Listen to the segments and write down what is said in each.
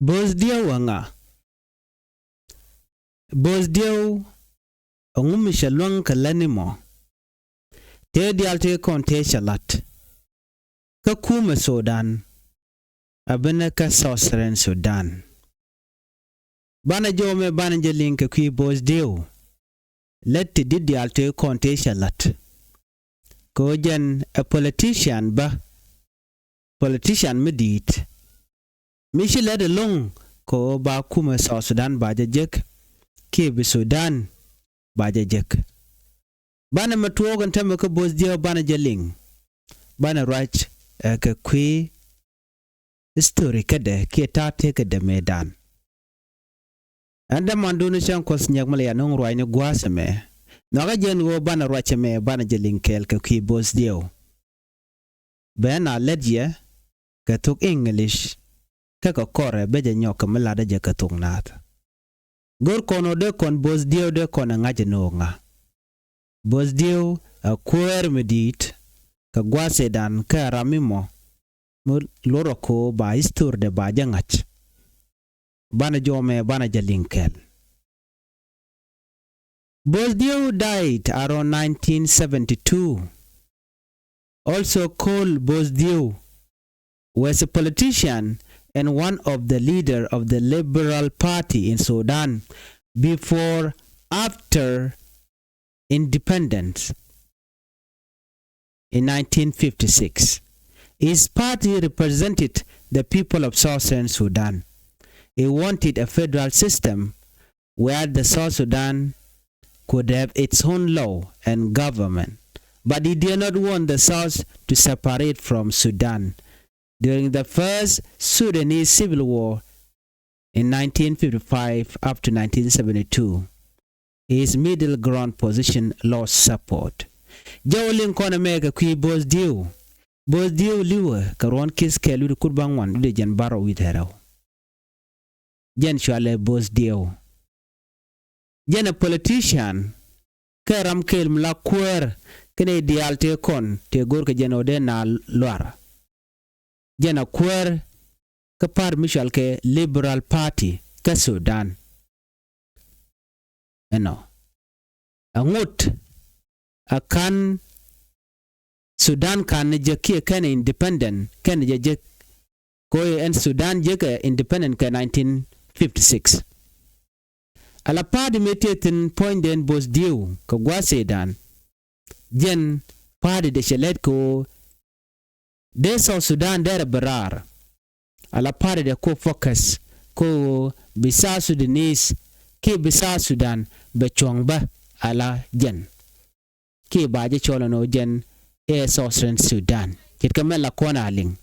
Bosdio wanga. Bosdio ongumisha luang kalanimo. Te dialte konte shalat. Ka kuma Sudan. Abena ka sosren Sudan. Bana jome bana jelinka kui Bosdio. Let di dialte konte shalat. Ko jen a politician ba. Politician medit. Mishi let along ko ba kuma Sudan ba jek. Kibi Sudan ba jek. Bana matuogan tama ka Bosdio bana jeling. Bana rach ka kui story kada ki tate kada medan. Anda mandunu shan kos nyak malaya nong roi ni gwasa me. Naga jen go bana rach me bana jeling kel ka kui Bosdio. Bana ledje ka tuk English ka kore beja nyoka malada je ka tuk nat. Gor kono de kon Bosdio de kon ngaje no nga. Bosdio a kwer medit ka gwase dan ka ramimo loro ko ba istur de ba jangach. Bana jome bana jalinkel. Bosdio died around 1972. Also called Bosdio was a politician and one of the leader of the Liberal Party in Sudan before after independence in 1956. His party represented the people of Southern Sudan. He wanted a federal system where the South Sudan could have its own law and government, but he did not want the South to separate from Sudan. During the first Sudanese civil war in 1955 up to 1972, his middle ground position lost support. Jawlin kona mega kui Bosdio. Bosdio liwe karon kis kelu kurbangwan de jan baro withero. Jan shwale Bosdio. Jan a politician karam kel mla kwer kene dialte kon te gorka janode na luar. Jan a kwer kapar mishal ke Liberal Party ka Sudan. Eno. Angut akan Sudan kan jeki kan independent kan jek ko en Sudan jek independent ka 1956. Ala party metetin point den Bosdio ka gwase dan jen party de shelet ko de South Sudan der berar. Ala party de ko focus ko bisa Sudanese ki bisa Sudan bechong ba ala jen ki baje chola no jen e Southern Sudan kit kamela kona ling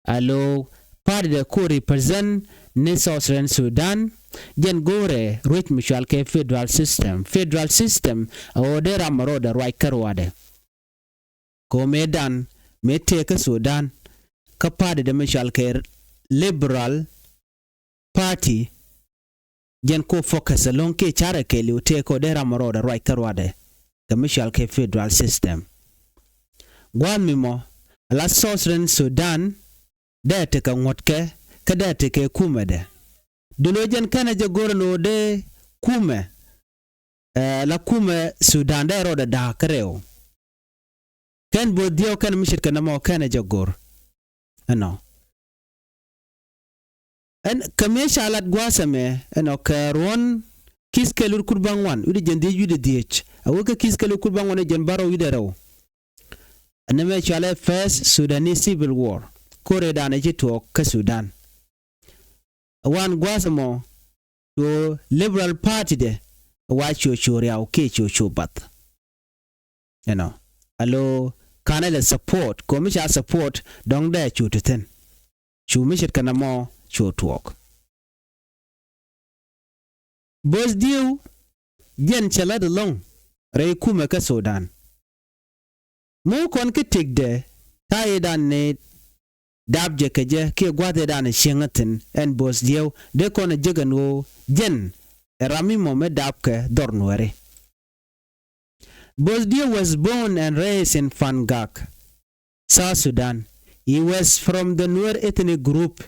alo party de ko represent ne Southern Sudan jen gore rich mutual ke federal system o de ramaro de right karwade ko medan mete ka Sudan ka party de mutual ke Liberal Party jen ko focus along ke chara ke liute ko de ramaro de right karwade ka mutual ke federal system gwan mimo la Southern Sudan de te ka ngotke ka de te ke kumede dulojen kana je gorno de kume la kume Sudan de roda da kreo ken Bosdio kan mishit kana mo kana je gor ano en kamesha alat gwasame eno karon kiskelur kurbangwan udi jende yude diech awoka kiskelur kurbangwan jen baro yude raw aname chale first Sudanese civil war kore dana jito ka Sudan wan gwasamo to Liberal Party de wa chochore au ke chochobat alo kanale support komisha support dong de chututen chumishit kana mo chotwok Bosdio jen chala de long re kuma ka Sudan mo kon ke tigde tayedan ne dabje keje ke gwade dan shingatin en Bosdio de kon jegano jen rami mo me dabke dornwere. Bosdio was born and raised in Fangak, South Sudan. He was from the Nuer ethnic group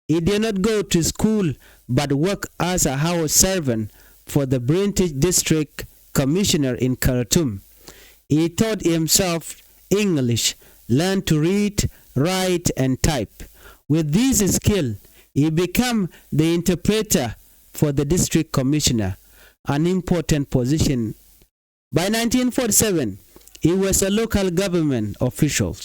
He did not go to school but worked as a house servant for the British District Commissioner in Khartoum. He taught himself English, learned to read, write, and type. With this skill, he became the interpreter for the district commissioner, an important position. By 1947, he was a local government official.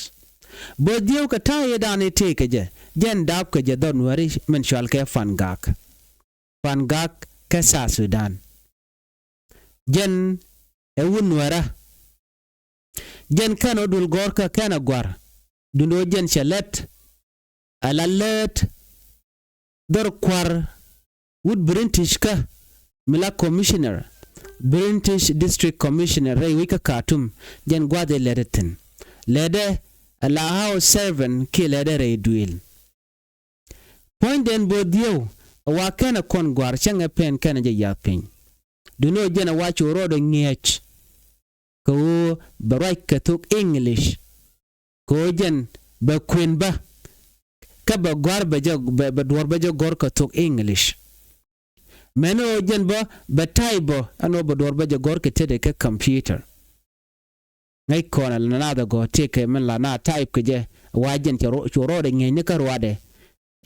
But DIEW ka taye dane take je, jen dab ka je don wari mensual ke fangak. Fangak ke sa Sudan. Jen wara. Jen kano dul gorka kana gwar. Duno jen shalet. Alalet. Dor kwar. Wood British ka. Mila commissioner. British District Commissioner Ray Wika Khartoum. Jen gwade ledetin. Lede. La house servant ki lede Ray duil. Point den bo DIEW. Wa kana kon gwar changa pen kana je yapin. Duno jena wacho rodo ngech. Ko barak katuk English. Ko jen ba queen ba. Ka ba gwar ba dwar ba gor katuk English. Meno jen ba taibo ano ba dwar ba gor ketede ke computer. Ngai kona na da go take men la na type ke je wajen choro de ngenye karwade.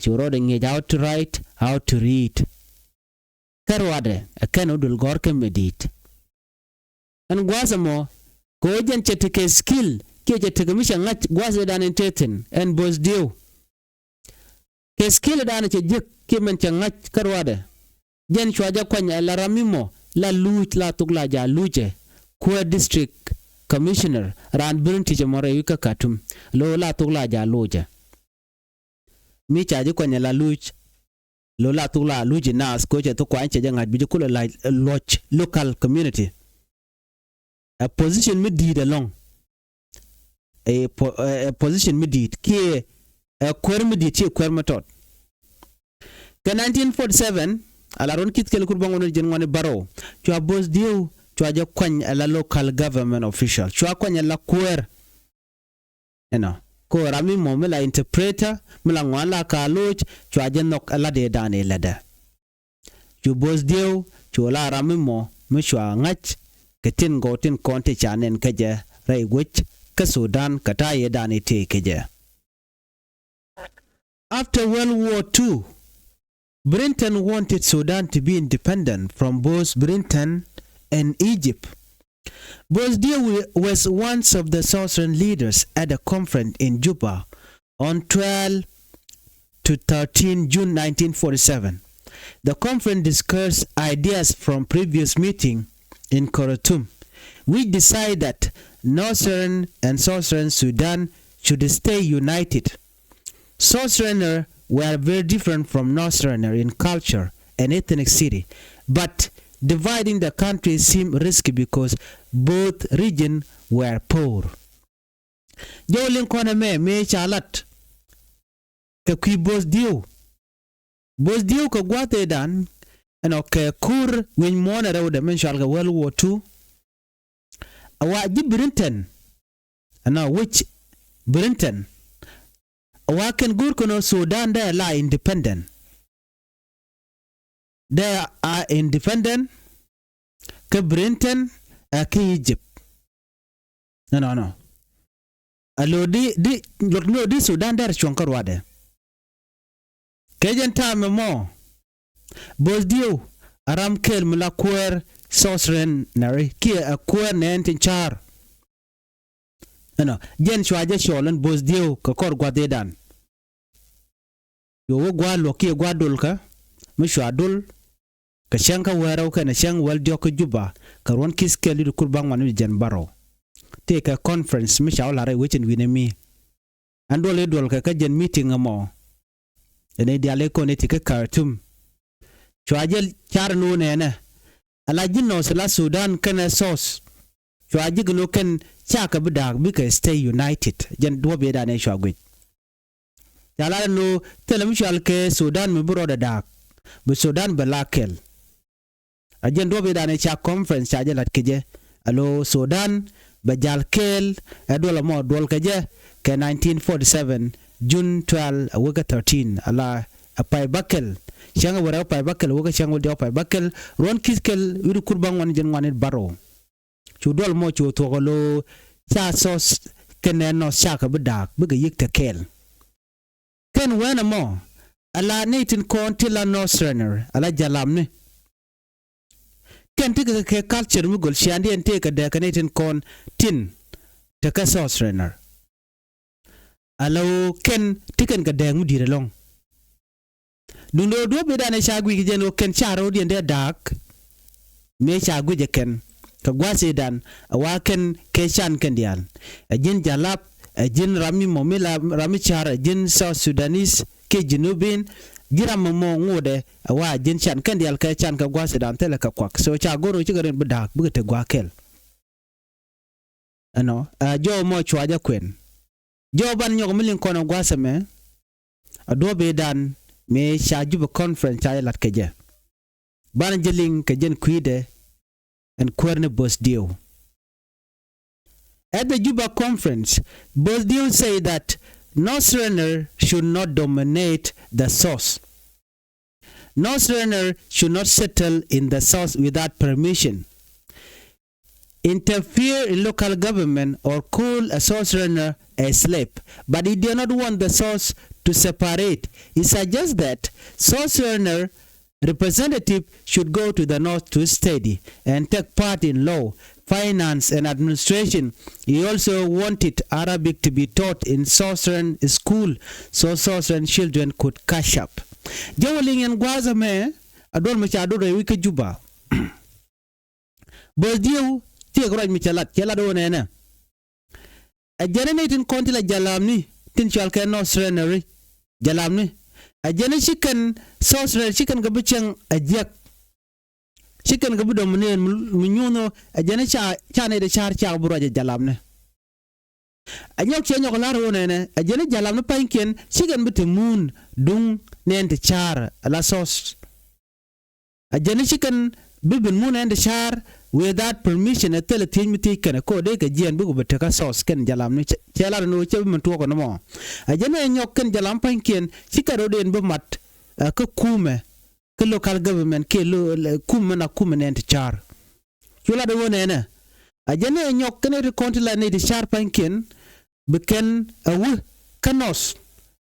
Choro de ngenye how to write, how to read. Karwade akeno dul gor ke medit. An gwasamo ko jen chetike skill ke chetike misha ngach gwase dan inteten en boss DIEW. Ke skill dan che jik ke men ngach karwade. Jen chwaja kwanya la ramimo la luch la tukla ja luche. Kwa district commissioner ran British more Wika Khartoum lo la tukla ja luche. Mi chaji kwanya la luch lo la tukla luche na skoche to kwa nche janga bijukula la lodge local community. A position me did along. A position me did ki a kwer me did chi kwer matot. Ka 1947 ala ron kit kel kurbango no jenwane baro. Chwa boss DIEW chwa ja kwanya la local government official. Chwa kwanya la kwer. Ko rami mo me la interpreter me la ngwala ka loch chwa ja nok ala de dane lada. Chu boss DIEW chwa la rami mo me chwa ngach ketin gotin konti chanen keje rai wich ka Sudan kata ye dani te keje. After World War II, Britain wanted Sudan to be independent from both Britain and Egypt. Both DIEW was one of the southern leaders at a conference in Juba on 12 to 13 June 1947. The conference discussed ideas from previous meeting in Khartoum. We decided that Northern and Southern Sudan should stay united. Southerner were very different from Northerner in culture and ethnicity, but dividing the country seemed risky because both regions were poor. Jolin kona me chalat ka kui boss DIEW. Boss DIEW ka gwate dan ke kur win mona rawda men shalga World War II. Awa ji Britain which Britain awa ken gur kono Sudan da la independent. They are independent ke Britain ke Egypt. No. Alo di Sudan dar chonkar wade. Kejen time mo. Boss DIEW aram kel mula kwer Southern nari ki a kwer nentin char. Jen chwaje sholen boss DIEW ka kor gwade dan. Yo gwa loki gwa dul ka mishwa dul ka shanka wera ka na shang wal diok Juba ka ron kis keli du kurbang manu jen baro. Take a conference misha wala rai wichin winemi. Andole dul ka jen meeting amo. Ene diale ko ne tika Khartoum. Chwaje char no ne ala jinno sala Sudan kana sos. Chwaje gno ken chaka bidag bika stay united. Jen do be da ne shwagwe. Yala no telemishal ke Sudan mi buro da dak. Bi Sudan belakel. Ajen do be da ne cha conference cha jalat keje. Alo Sudan bajal kel adola mo dol keje ke 1947 June 12 awega 13 ala apai bakel shanga wara apai bakel woga shanga wadi apai bakel ron kiskel widu kurbang wan jen wanit baro chudol mo chu togolo sa sos kenen no shaka bedak biga yikta kel ken wena mo ala netin kontila no surrender ala jalamne ken tika ke culture mugol shandi ente ka de kanetin kon tin taka so surrender alo ken tiken ka de mudire long dundo do be dane shagwi jen ken charo di ende dak me shagwi je ken ka gwase dan awaken ke shan kendial ajin jalap ajin rami momila rami char ajin South Sudanese ke jinubin jiram mo ngode awa jin shan kendial ke chan ka gwase dan tele ka kwak so cha goro chigaren bedak bugete gwakel ano jo mo chwaja kwen jo ban nyog milin kono gwase me adobe dan me shaju conference ay lat keje ban jeling ke jen kuide and Kwerne Bosdio. At the Juba conference, Bosdio said that no surrender should not dominate the source. No surrender should not settle in the source without permission, interfere in local government, or call a source surrender a slave. But he did not want the source to separate. He suggests that source surrender representative should go to the north to study and take part in law, finance, and administration. He also wanted Arabic to be taught in Southern school so Southern children could catch up. Jawling and Guazame, Adol Machadore, Wiki Juba. Bosdio, take right Michalat, Jaladonena. A generating Contila Jalamni, Tinchalka no serenary, Jalamni. A jene chicken sauce chicken gabuchang a jack chicken gabudomine munyuno a jene chane de char cha buraja jalamne a nyok chenyo laro nene a jene jalamne panken chicken bute moon dung nente char la sauce a jene chicken bibin moon and char without permission a tele timiti kana ko de ka jien bugo betaka sauce ken jalamne chela no chebe to ko no a jene nyok ken jalam panken chikaro den bu mat ka kume ka local government ke kume na kume nente char yula de wonene a jene nyok ken re kontila ne de char panken beken awu kanos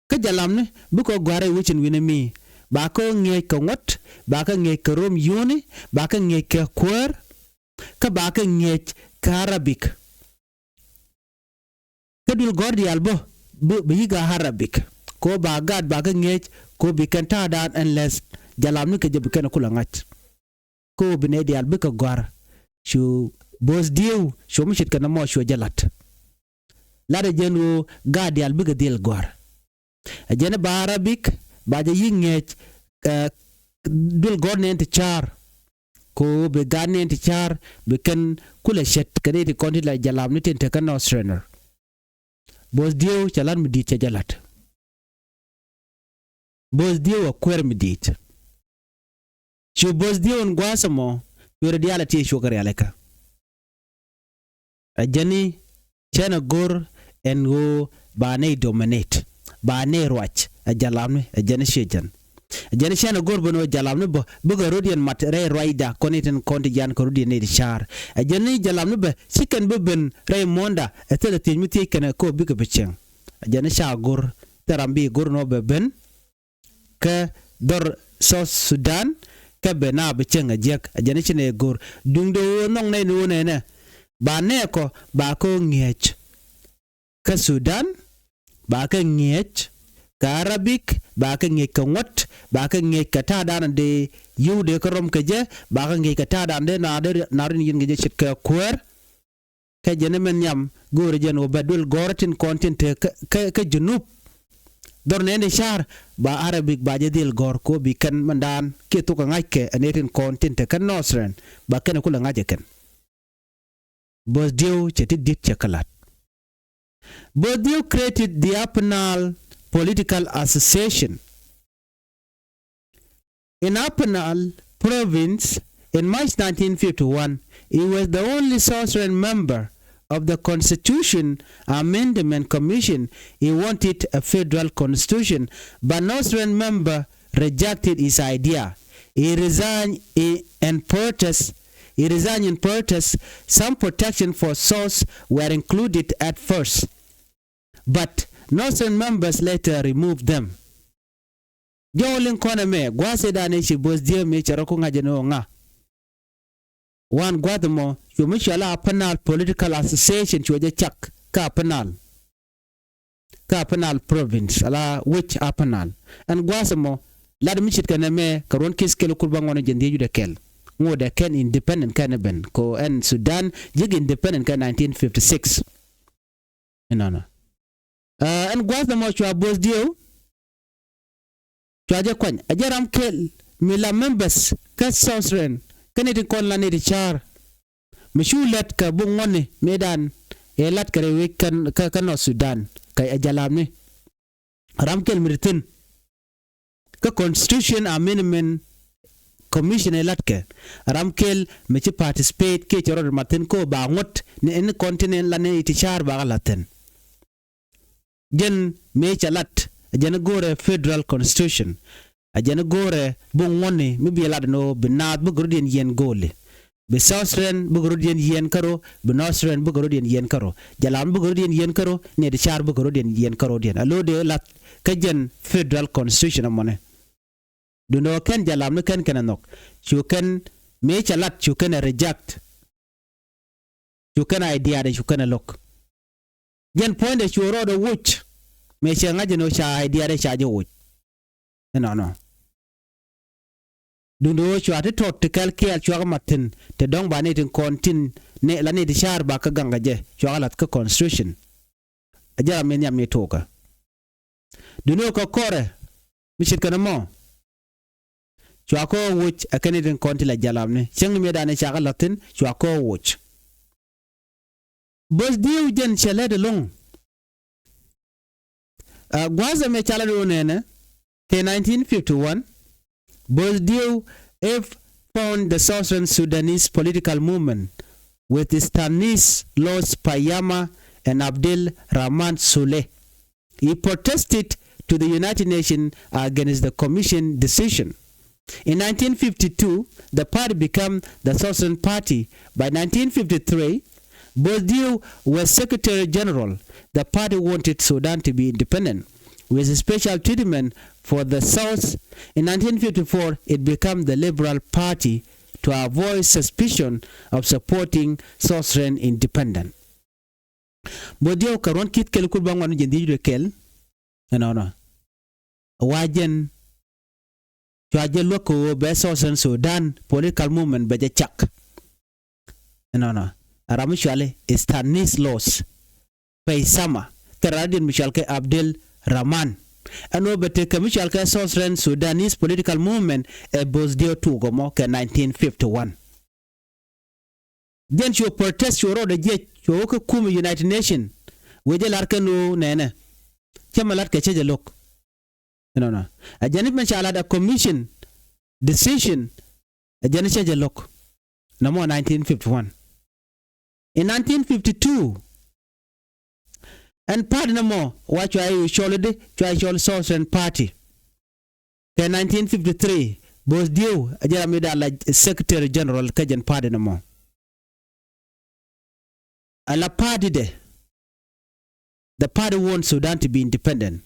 ka jalamne buko gware wuchin winemi ba ko nge ka ngot ba ka nge ka rom yoni ba ka nge ka kwer ka ba ka nge ka Arabic ka dul gordi albo bi ga Arabic ko ba gad ba ka nge ko bi kan ta dan unless jalam ni ka je kan kula ngat ko bi ne di albi ka gwar shu Bosdio shu mishit kana mo shu jalat la de jenu gad albi ga del gwar a jene ba Arabic ba je yingech dul gorne ente char ko be ganne ente char be kan kula shet kade di konti la jalam ni tente kan Australia Bosdio chalan mi dit jalat Bosdio akwer mi dit chu Bosdio on gwasamo yore diala ti shukari aleka ajani chena gor en go ba ne dominate ba ne roach a jalamne a jene shejan a jene shana gorbono jalamne bo buga rodian mat re roida koniten konti jan ko rodian ne char a jene jalamne be siken be ben re monda e tele timiti kana ko biga becheng a jene sha gor tarambi gor no be ben ka dor South Sudan ka be na becheng a jek a jene chine gor dungdo nong ne no ne ba ne ko ba ko ngech ka Sudan ba ka ngech ka Arabic ba ka nge ka ngot ba ka nge ka ta dan de yu de ko rom ka je ba ka nge ka ta dan de na rin yin ge chit ka kwer ka jene men yam gore jen o badul goratin content ka junub dor ne ne shar ba Arabic ba je dil gor ko bi kan mandan ke to ka ngake anetin content ka nosren ba kan kula ngaje ken Bosdio chetit dit chakalat Bosdio created the Apnal Political Association. In Apnal province, in March 1951, he was the only Southern member of the Constitution Amendment Commission, he wanted a federal constitution, but no Australian member rejected his idea. He resigned in protest. Some protection for source were included at first, but no Australian members later removed them. Jolin Koname, Guasedane, she was dear Micharokunga Genonga. One Guadamo, you Michala Penal Political Association, to a chuck, Carpenal province, ala which Apenal. And Guasamo, Lad Michikaname, Karon Kiskel Kurbangon Jendi de Kel. More the Ken independent Canaban, Co and Sudan, Jig independent Can 1956. And Guasamo, you are both deal. Chaja Kwan, Ajaram Kel, Mila members, Kat Southern. Kaniti kon la ni char mishu let ka bungone medan e lat kare wekan ka no Sudan kay ajalam ni ramkel miritin ka Constitution Amendment Commission e lat ke ramkel me ci participate ke choro matin ko ba ngot ni en continent la ni char ba laten jen me chalat jen gore federal constitution ajana gore bungone mi bi lad no binad bu grodien yen gole be Southern bu grodien yen karo be Northern bu grodien yen karo jalam bu grodien yen karo ne de char bu grodien yen karo den alo de lat kajen federal constitution amone do no ken jalam no ken kenanok you can me chalat you can reject you can idea de you can look jen point de you road watch me changa jeno cha idea de cha jo watch no dundo chwa te tot te kalkel chwa matin te dong ba ne tin kontin ne la ne di char ba ka ganga je chwa lat ka constitution aja men yam ne toka dundo ko kore bishit kana mo chwa ko wuch akane tin kontin la jalam ne cheng me da ne chwa latin chwa ko wuch bos diu jen chele de long gwaza me chala do ne te 1951 Bourdieu found the Southern Sudanese political movement with Stanis Los Payama and Abdel Rahman Saleh. He protested to the United Nations against the Commission decision. In 1952, the party became the Southern Party. By 1953, Bourdieu was Secretary General. The party wanted Sudan to be independent, with a special treatment for the South. In 1954, it became the Liberal Party to avoid suspicion of supporting Southern independence. Bodio karon kit kel kul bangwan jendi de kel no wajen loko be Southern Sudan political movement be chak no aramishale Stanis Los Paysama teradin mishalke Abdel Rahman ano bete kamishal ka Southern Sudanese political movement e bosdio tugo mo ke 1951 den yo protest yo road je yo ko kum United Nation weje larkanu nene chamalat ke cheje lok no ajani mashala da commission decision ajani cheje lok no mo 1951 in 1952 and part no more what you surely try Southern Party. In 1953, Bourdieu ajamida like Secretary General kajan party no more. Ala party de. The party wants Sudan to be independent.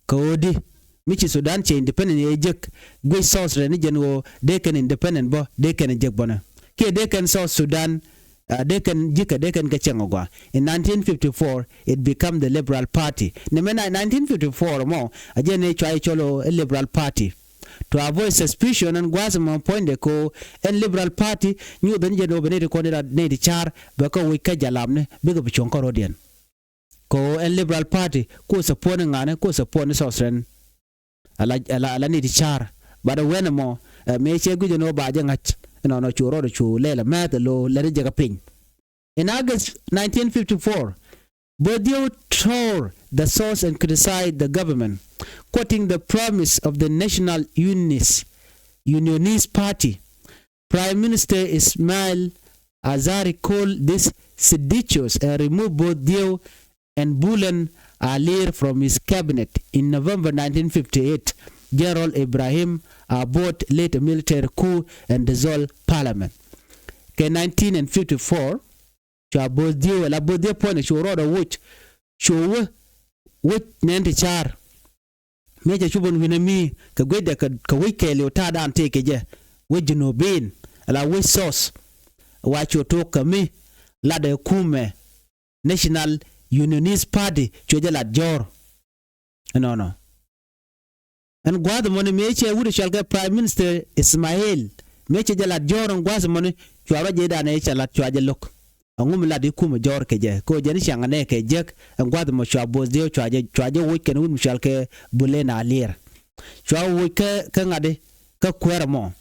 Kodi michi Sudan che independent ejek gwe Southern general they can independent bo they can ejek bona. Ke they can South Sudan they can gachangogwa. In 1954, it became the Liberal Party. In 1954, more again cholo a Liberal Party to avoid suspicion and Guasamo point ko and Liberal Party knew the Nigerian Obenate Conrad Nady Char because we kajalamne big of Chonkorodian. Ko and Liberal Party ko supporting Anna ko support Southern ala Nady Char, but a wenamo may say good no bajangat. No churo chu lela matalo lere jaga ping. In August 1954, Bourdieu tore the source and criticized the government, quoting the promise of the National Unionist Party. Prime Minister Ismail Azari called this seditious and removed both DIEW and Bulan Alir from his cabinet. In November 1958, General Ibrahim Abot led a military coup and dissolved parliament. In 1954, both DIEW la both DIEW point roda which nenti char meja chubon winami ka gweda ka wike le tada ante keje wejino bin la we source wacho to kami la de kume National Unionist Party choje la jor no and gwad money meche wuri shalga Prime Minister Ismail meche jala jor ngwaz money chwara jeda na echa la chwaje lok angum la de kume jor keje ko jeni shangane ke jek ngwad mo chwa bozde chwaje weekend wuri shalke bulena alir chwa wike ka ngade ka kwermo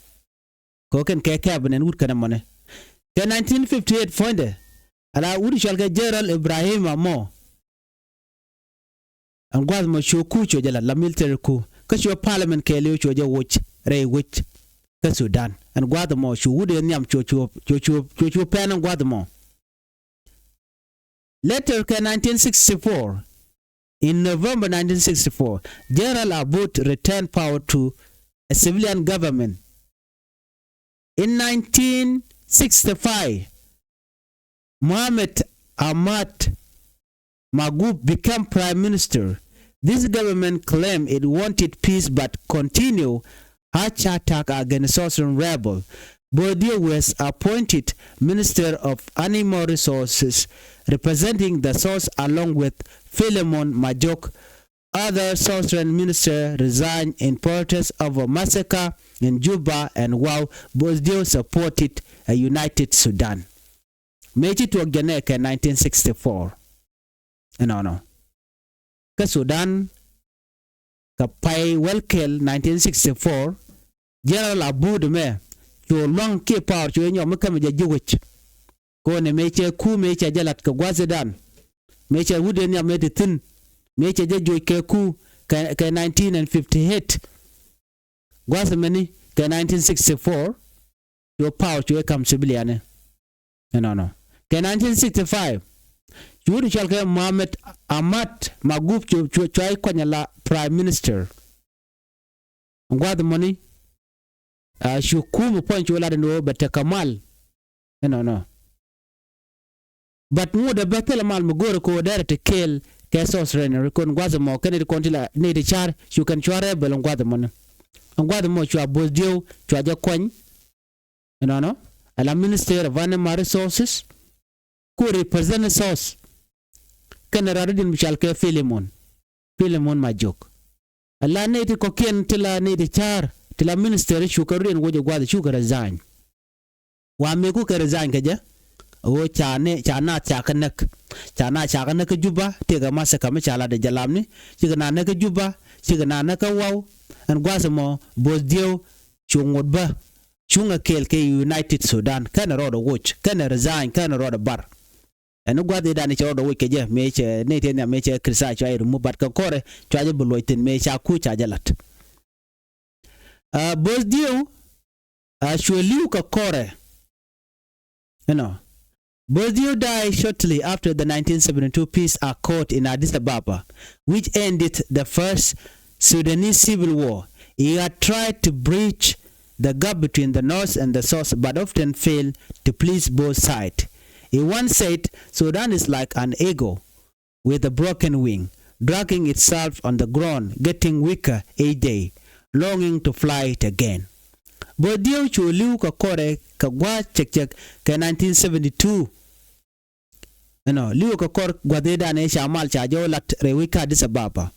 ko ken ke cabinet wur kana money. The 1958 fonde ala wuri shalga General Ibrahim Amo angwaz mo shoku chojala la military coup ka sho parliament ke le choje woch re woch ka Sudan and gwad mo shu wudi nyam chocho pen gwad mo. Later ka 1964, in November 1964, General Abot returned power to a civilian government. In 1965, Mohamed Ahmad Magoub became prime minister. This government claimed it wanted peace but continued harsh attack against Southern rebels. DIEW was appointed Minister of Animal Resources, representing the South along with Philemon Majok. Other Southern ministers resigned in protest of a massacre in Juba, and while DIEW supported a united Sudan. Mechi to Geneka 1964. No. Ka Sudan ka pai welkel 1964 General Abud me to long ke power to enyo mekam je jiwich ko ne meche ku meche jalat ka gwazedan meche wude nya meditin meche je joy ke ku ka 1958 gwazemeni ka 1964 your power to come civilian no ka 1965 Yuri chalke Mohamed Ahmad Magoub choi kwanyala prime minister ngwad money shukumu point wala no bata kamal no but mu da batel mal mugore ko dare te kel kesos renner kon ngwad mo kene kontila ne de char you can chware bel ngwad money ngwad mo chwa bozdio chwa ja kwany no ala minister of animal resources ko represent source kana radin michalke Philemon Majok alla ne ti kokien tila ne ti char tila minister shukarin woje gwada shukara zan wa me ku kare zan kaje o chana chakanak Juba te ga masa kama chala da jalamni chigana na ka Juba chigana na ka waw an gwasamo bozdio chungodba chunga kelke United Sudan kana rodo woch kana resign kana rodo bar anu gwade dani chodo wike je meche nete na meche krisa chairu mubat ka kore chaje buloitin mecha ku chajalat bozdio shweliu ka kore bozdio died shortly after the 1972 peace accord in Addis Ababa, which ended the first Sudanese civil war. He had tried to bridge the gap between the North and the South but often failed to please both sides. He once said, Sudan is like an eagle with a broken wing, dragging itself on the ground, getting weaker each day, longing to fly it again. Bozdio chuliu ka kore ka gwa chek ka 1972. Liu ka kore gwadeda ne shamal cha jo lat rewika Addis Ababa.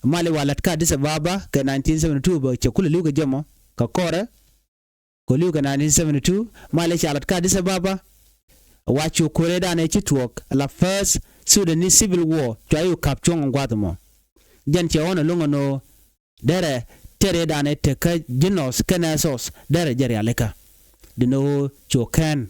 Mali walat ka Addis Ababa ka 1972 ba chekule liu ka jamo ka kore ko liu ka 1972 mali chalat ka Addis Ababa. Wachu koreda ne chitwok la first Sudanese civil war chayu kapchong ngwadmo jan che ona lungono dere tere dane te ka jinos kenesos dere jeri aleka dino chokan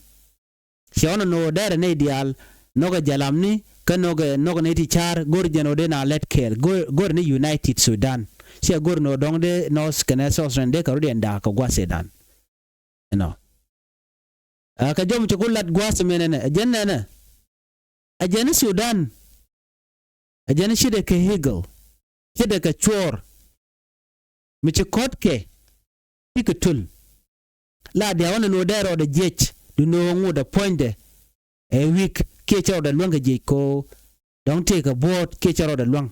che ona no dere ne dial noga jalamni ka noga ne ti char gor jeno de na let kel gor ni United Sudan che gor no dongde nos kenesos rende ka rudi nda ka gwasedan ka jom chukulat gwas menene ajana ajana Sudan ajana shide ke higel shide ke chor michi kotke ikatul la dia wana no dero de jech du no ngu da poinde a week ke charo da luanga je ko don't take a boat ke charo da luang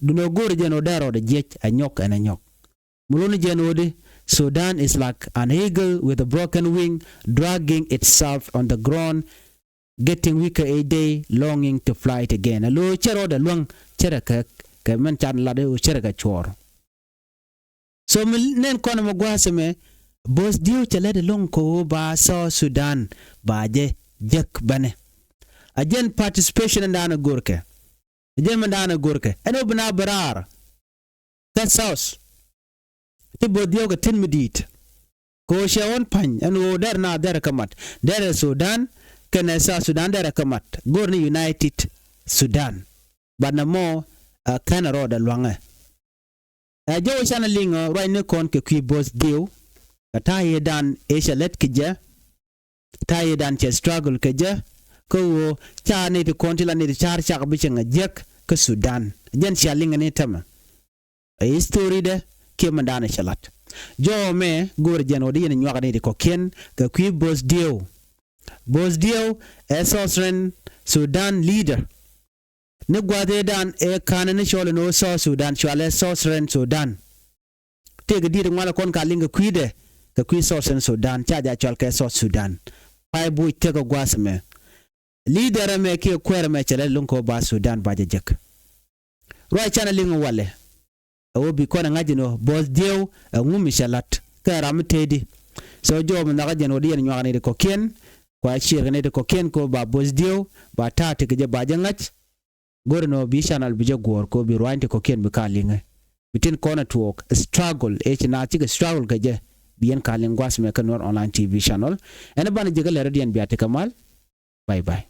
du no gore je no dero de jech anyok and anyok muloni je no de Sudan is like an eagle with a broken wing dragging itself on the ground getting weaker a day longing to fly it again alo charo da luang chara ka man chan la de chara ka chor so nen kono mo gwaseme bos dio chale de long ko ba so Sudan ba je jek bane ajen participation ndana gorke ajen mandana gorke eno bna barar that sauce ti bodio ga tin midit ko shawon pan eno der na der kamat der Sudan kana sa Sudan der kamat gorni United Sudan bana mo kana roda lwanga jo shana lingo right ne kon ke ki bos dio ta yedan Asia let kija ta yedan che struggle kija ko cha ne to kontila ne char cha bi chenga jek ke Sudan jen shalinga ne tama a story de ke mandana shalat jo me gor jeno de ne nywaga ne ko ken ke ki bos dio esosren Sudan leader ne gwade dan e kanane shole no so Sudan shole sosren Sudan te gidi ngala kon ka linga kwide ka kwi sosren Sudan cha ja chol ke so Sudan pai bu te go gwasme leader me ke kwere me chele lunko ba Sudan ba jek roi chana linga wale o bi kona ngajino bos dio ngumi shalat ka ramtedi so jo mo naga jeno de nywa ne ko ken kwa shir ne ko ken ko ba bos dio ba ta te ge ba jangach gorno bi channel bi jagor ko bi rwante ko ken bi kalinga bitin kona tuok struggle na ti struggle gaje bien kalingwas me kanor online TV channel ene bana jegal radian biate kamal bye bye